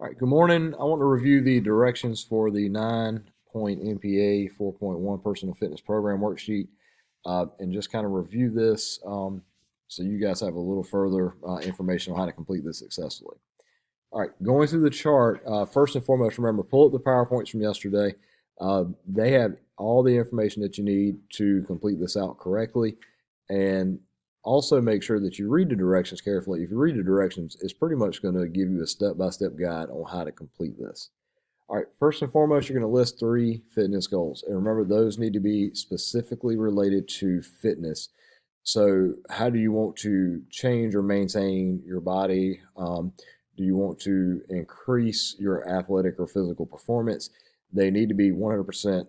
All right, good morning. I want to review the directions for the 9-point MPA 4.1 personal fitness program worksheet and just kind of review this so you guys have a little further information on how to complete this successfully. All right, going through the chart, first and foremost, remember, pull up the PowerPoints from yesterday. They have all the information that you need to complete this out correctly. And also make sure that you read the directions carefully. If you read the directions, it's pretty much going to give you a step-by-step guide on how to complete this. All right, first and foremost, you're going to list 3 fitness goals. And remember, those need to be specifically related to fitness. So how do you want to change or maintain your body? Do you want to increase your athletic or physical performance? They need to be 100%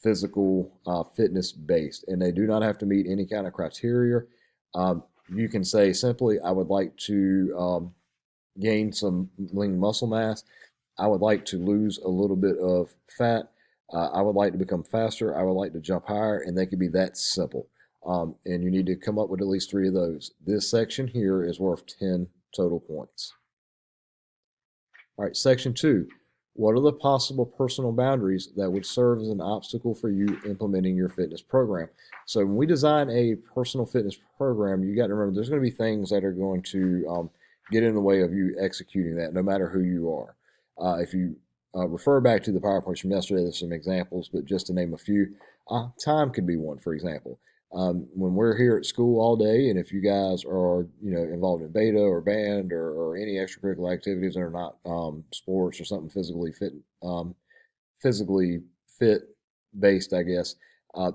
physical fitness based, and they do not have to meet any kind of criteria. You can say simply, I would like to gain some lean muscle mass. I would like to lose a little bit of fat. I would like to become faster. I would like to jump higher, and they could be that simple. And you need to come up with at least 3 of those. This section here is worth 10 total points. All right, section 2. What are the possible personal boundaries that would serve as an obstacle for you implementing your fitness program? So when we design a personal fitness program, you got to remember there's going to be things that are going to get in the way of you executing that, no matter who you are. If you refer back to the PowerPoints from yesterday, there's some examples, but just to name a few, time could be one, for example. When we're here at school all day, and if you guys are, involved in beta or band or any extracurricular activities that are not sports or something physically fit based, I guess,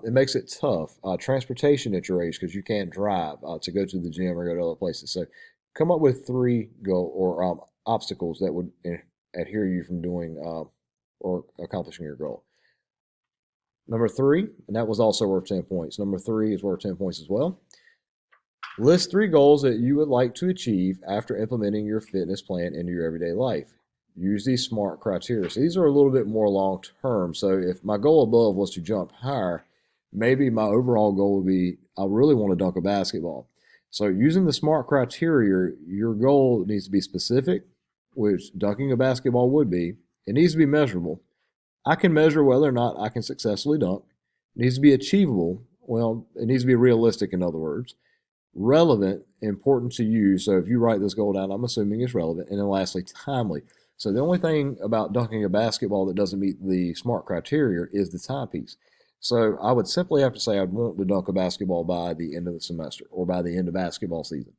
it makes it tough. Transportation at your age because you can't drive to go to the gym or go to other places. So, come up with 3 goal or obstacles that would adhere you from doing or accomplishing your goal. Number 3, and that was also worth 10 points. Number 3 is worth 10 points as well. List 3 goals that you would like to achieve after implementing your fitness plan into your everyday life. Use these SMART criteria. So these are a little bit more long term. So if my goal above was to jump higher, maybe my overall goal would be I really want to dunk a basketball. So using the SMART criteria, your goal needs to be specific, which dunking a basketball would be. It needs to be measurable. I can measure whether or not I can successfully dunk. It needs to be achievable. Well, it needs to be realistic, in other words. Relevant, important to you. So if you write this goal down, I'm assuming it's relevant. And then lastly, timely. So the only thing about dunking a basketball that doesn't meet the SMART criteria is the timepiece. So I would simply have to say I'd want to dunk a basketball by the end of the semester or by the end of basketball season.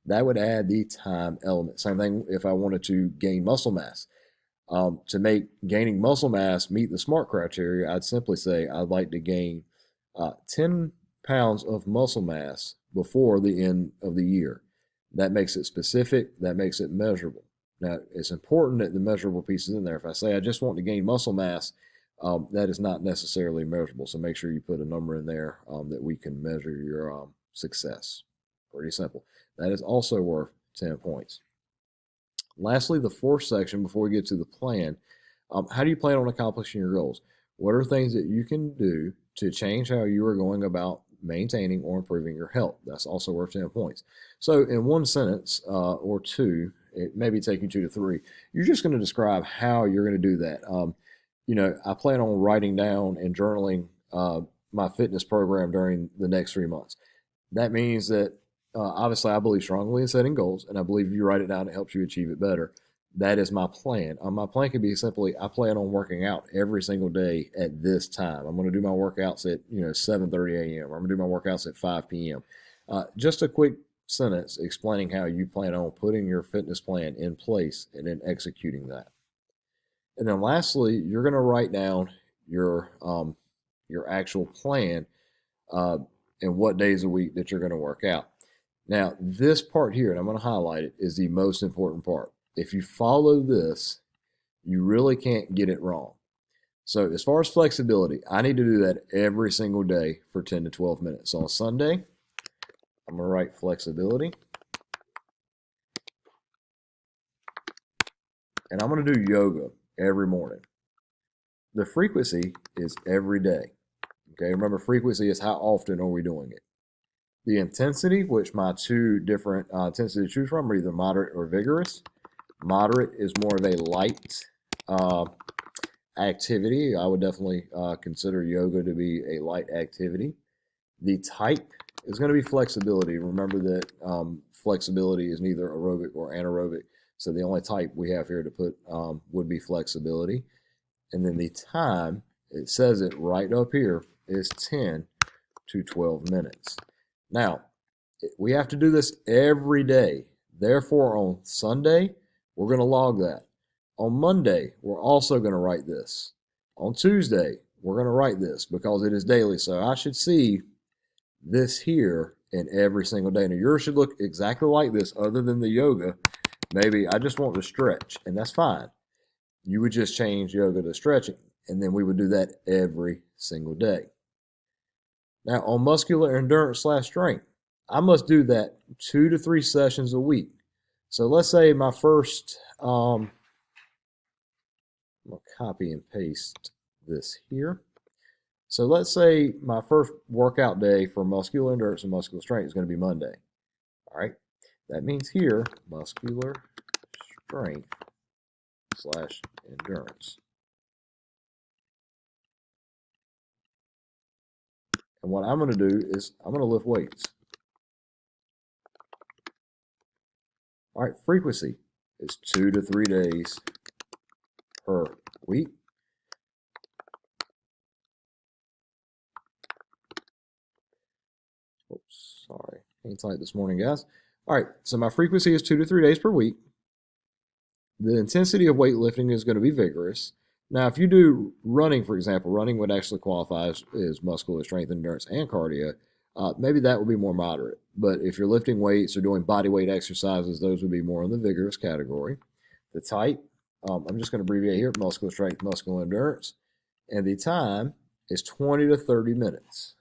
That would add the time element. Same thing if I wanted to gain muscle mass. To make gaining muscle mass meet the SMART criteria, I'd simply say I'd like to gain 10 pounds of muscle mass before the end of the year. That makes it specific, that makes it measurable. Now, it's important that the measurable piece is in there. If I say I just want to gain muscle mass, that is not necessarily measurable. So make sure you put a number in there that we can measure your success. Pretty simple. That is also worth 10 points. Lastly, the 4th section before we get to the plan, how do you plan on accomplishing your goals? What are things that you can do to change how you are going about maintaining or improving your health? That's also worth 10 points. So in one sentence or 2, it may be taking 2 to 3, you're just going to describe how you're going to do that. I plan on writing down and journaling my fitness program during the next 3 months. That means that obviously, I believe strongly in setting goals, and I believe if you write it down, it helps you achieve it better. That is my plan. My plan could be simply I plan on working out every single day at this time. I'm going to do my workouts at 7:30 a.m. or I'm going to do my workouts at 5 p.m. Just a quick sentence explaining how you plan on putting your fitness plan in place and then executing that. And then lastly, you're going to write down your actual plan and what days a week that you're going to work out. Now, this part here, and I'm going to highlight it, is the most important part. If you follow this, you really can't get it wrong. So as far as flexibility, I need to do that every single day for 10 to 12 minutes. On Sunday, I'm going to write flexibility. And I'm going to do yoga every morning. The frequency is every day. Okay, remember frequency is how often are we doing it. The intensity, which my 2 different intensities to choose from are either moderate or vigorous. Moderate is more of a light activity. I would definitely consider yoga to be a light activity. The type is going to be flexibility. Remember that flexibility is neither aerobic or anaerobic. So the only type we have here to put would be flexibility. And then the time, it says it right up here, is 10 to 12 minutes. Now, we have to do this every day. Therefore, on Sunday, we're going to log that. On Monday, we're also going to write this. On Tuesday, we're going to write this because it is daily. So I should see this here in every single day. Now, yours should look exactly like this other than the yoga. Maybe I just want to stretch, and that's fine. You would just change yoga to stretching, and then we would do that every single day. Now, on muscular endurance / strength, I must do that 2 to 3 sessions a week. So let's say my first, I'm going to copy and paste this here. So let's say my first workout day for muscular endurance and muscular strength is going to be Monday. All right. That means here, muscular strength / endurance. And what I'm going to do is I'm going to lift weights. All right, frequency is 2 to 3 days per week. Oops, sorry. Hang tight this morning, guys. All right, so my frequency is 2 to 3 days per week. The intensity of weightlifting is going to be vigorous. Now, if you do running, for example, running would actually qualify as muscular strength, endurance, and cardio. Maybe that would be more moderate. But if you're lifting weights or doing body weight exercises, those would be more in the vigorous category. The type, I'm just going to abbreviate here, muscular strength, muscular endurance. And the time is 20 to 30 minutes.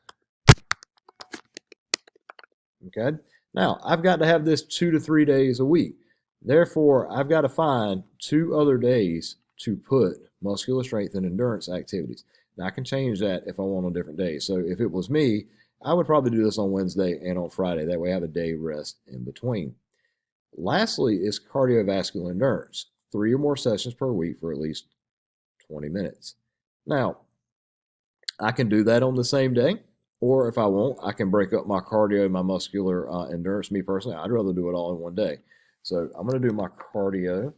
Okay? Now, I've got to have this 2 to 3 days a week. Therefore, I've got to find 2 other days to put muscular strength and endurance activities. Now, I can change that if I want on different days. So if it was me, I would probably do this on Wednesday and on Friday. That way I have a day rest in between. Lastly is cardiovascular endurance. 3 or more sessions per week for at least 20 minutes. Now, I can do that on the same day, or if I want, I can break up my cardio and my muscular endurance. Me personally, I'd rather do it all in one day. So I'm going to do my cardio.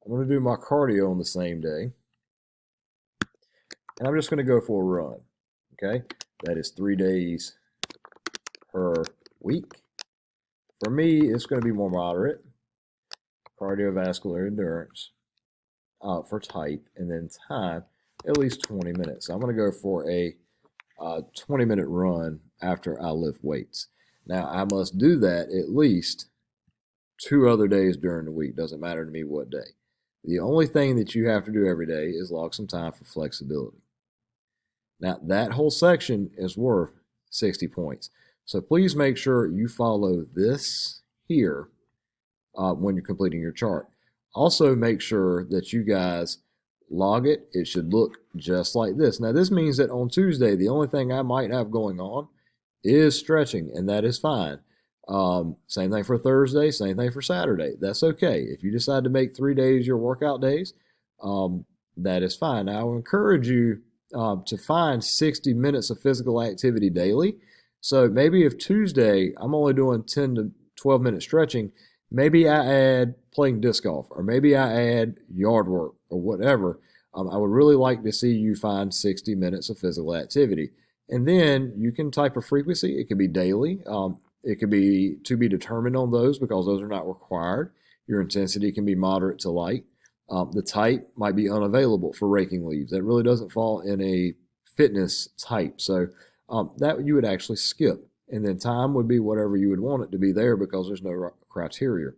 I'm going to do my cardio on the same day. And I'm just going to go for a run. Okay? That is 3 days per week. For me, it's going to be more moderate. Cardiovascular endurance for type, and then time, at least 20 minutes. So I'm going to go for a 20-minute run after I lift weights. Now, I must do that at least 2 other days during the week. Doesn't matter to me what day. The only thing that you have to do every day is log some time for flexibility. Now, that whole section is worth 60 points. So please make sure you follow this here when you're completing your chart. Also, make sure that you guys log it. It should look just like this. Now, this means that on Tuesday, the only thing I might have going on is stretching, and that is fine. Same thing for Thursday, same thing for Saturday. That's okay. If you decide to make 3 days your workout days, that is fine. Now, I will encourage you to find 60 minutes of physical activity daily. So maybe if Tuesday I'm only doing 10 to 12 minute stretching, maybe I add playing disc golf, or maybe I add yard work or whatever. I would really like to see you find 60 minutes of physical activity. And then you can type a frequency. It could be daily. It could be to be determined on those because those are not required. Your intensity can be moderate to light. The type might be unavailable for raking leaves. That really doesn't fall in a fitness type. So that you would actually skip. And then time would be whatever you would want it to be there because there's no criteria.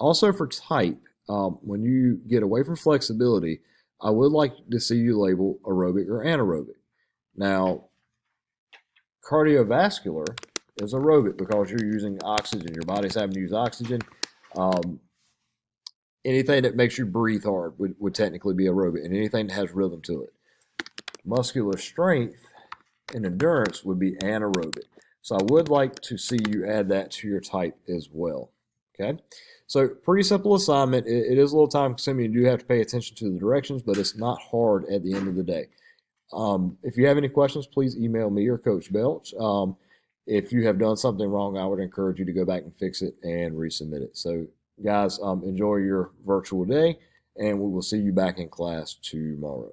Also for type, when you get away from flexibility, I would like to see you label aerobic or anaerobic. Now, cardiovascular is aerobic because you're using oxygen. Your body's having to use oxygen. Anything that makes you breathe hard would technically be aerobic, and anything that has rhythm to it. Muscular strength and endurance would be anaerobic. So I would like to see you add that to your type as well. Okay, so pretty simple assignment. It is a little time consuming. You do have to pay attention to the directions, but it's not hard at the end of the day. If you have any questions, please email me or Coach Belch. If you have done something wrong, I would encourage you to go back and fix it and resubmit it. So, guys, enjoy your virtual day, and we will see you back in class tomorrow.